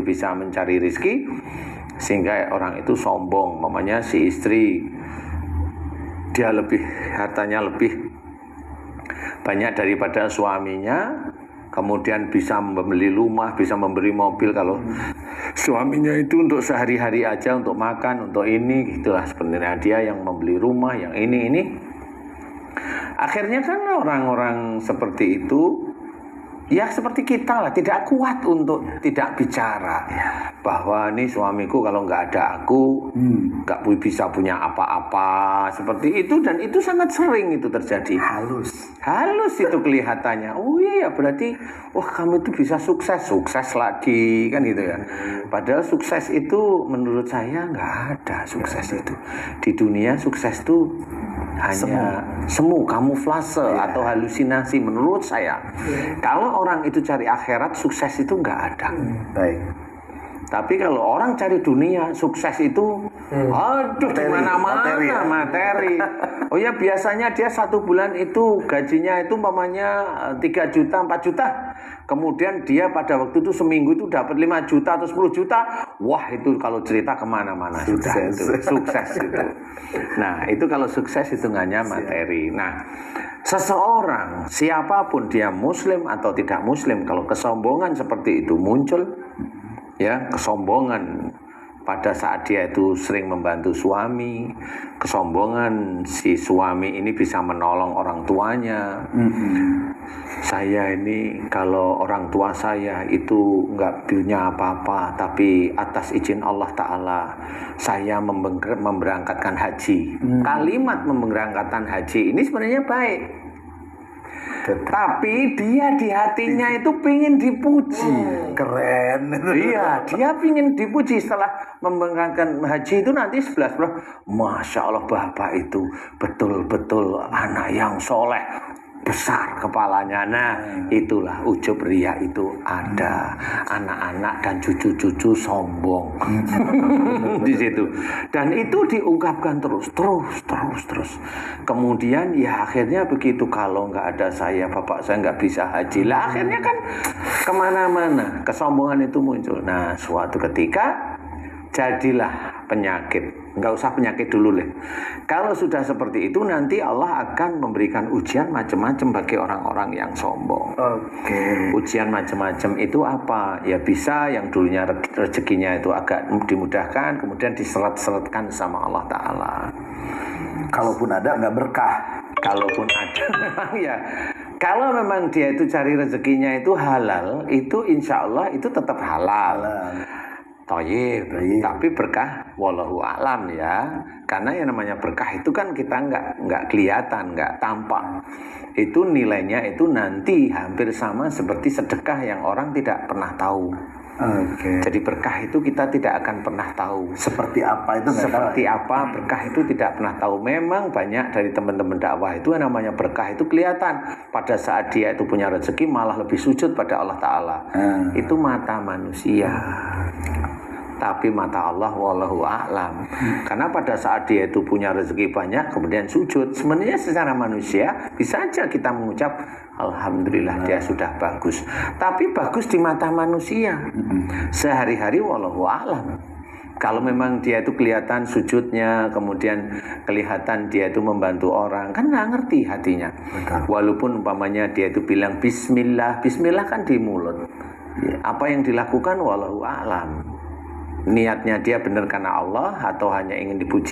bisa mencari rezeki, sehingga orang itu sombong. Mamanya si istri, dia hartanya lebih banyak daripada suaminya, kemudian bisa membeli rumah, bisa memberi mobil. Kalau suaminya itu untuk sehari-hari aja, untuk makan, untuk ini, gitulah sebenarnya dia yang membeli rumah, yang ini. Akhirnya kan orang-orang seperti itu, ya seperti kita lah, tidak kuat untuk tidak bicara bahwa ini suamiku kalau nggak ada aku nggak bisa punya apa-apa, seperti itu. Dan itu sangat sering itu terjadi. Halus itu kelihatannya. Oh iya, berarti wah kamu itu bisa sukses lagi kan gitu ya. Padahal sukses itu menurut saya nggak ada sukses itu di dunia. Sukses itu hanya semu, kamuflase atau halusinasi menurut saya. Kalau orang itu cari akhirat, sukses itu nggak ada. Baik. Tapi kalau orang cari dunia, sukses itu aduh di mana-mana materi. Oh ya, biasanya dia 1 bulan itu gajinya itu umpamanya 3 juta, 4 juta. Kemudian dia pada waktu itu seminggu itu dapat 5 juta atau 10 juta. Wah, itu kalau cerita kemana-mana sudah itu sukses itu. Nah, itu kalau sukses hitungannya materi. Nah, seseorang siapapun dia muslim atau tidak muslim, kalau kesombongan seperti itu muncul, ya, kesombongan pada saat dia itu sering membantu suami, kesombongan si suami ini bisa menolong orang tuanya. Saya ini kalau orang tua saya itu nggak punya apa-apa, tapi atas izin Allah Ta'ala saya memberangkatkan haji. Kalimat memberangkatkan haji ini sebenarnya baik, tapi dia di hatinya itu pingin dipuji. Keren. Iya, dia pingin dipuji. Setelah memberangkatkan haji itu nanti 11 Masya Allah, bapak itu betul-betul anak yang soleh, besar kepalanya. Nah, itulah ujub riya itu ada. Anak-anak dan cucu-cucu sombong di situ. Dan itu diungkapkan terus. Kemudian ya akhirnya begitu, kalau nggak ada saya, bapak saya nggak bisa haji. Lah akhirnya kan kemana-mana kesombongan itu muncul. Nah, suatu ketika jadilah penyakit. Nggak usah penyakit dulu deh. Kalau sudah seperti itu, nanti Allah akan memberikan ujian macam-macam bagi orang-orang yang sombong. Ujian macam-macam itu apa? Ya bisa yang dulunya rezekinya itu agak dimudahkan, kemudian diseret-seretkan sama Allah Ta'ala. Kalaupun ada nggak berkah. Kalaupun ada memang ya. Kalau memang dia itu cari rezekinya itu halal, itu insya Allah itu tetap halal. Thayyib, tapi berkah wallahu alam ya. Karena yang namanya berkah itu kan kita nggak kelihatan, nggak tampak. Itu nilainya itu nanti hampir sama seperti sedekah yang orang tidak pernah tahu. Jadi berkah itu kita tidak akan pernah tahu. Seperti apa itu? Seperti apa berkah itu tidak pernah tahu. Memang banyak dari teman-teman dakwah itu yang namanya berkah itu kelihatan. Pada saat dia itu punya rezeki malah lebih sujud pada Allah Ta'ala. Itu mata manusia. Tapi mata Allah wallahu a'lam. Karena pada saat dia itu punya rezeki banyak kemudian sujud, sebenarnya secara manusia bisa aja kita mengucap alhamdulillah dia sudah bagus. Tapi bagus di mata manusia. Sehari-hari wallahu a'lam. Kalau memang dia itu kelihatan sujudnya, kemudian kelihatan dia itu membantu orang, kan nggak ngerti hatinya. Walaupun umpamanya dia itu bilang bismillah, bismillah kan di mulut. Apa yang dilakukan wallahu a'lam. Niatnya dia benar karena Allah atau hanya ingin dipuji.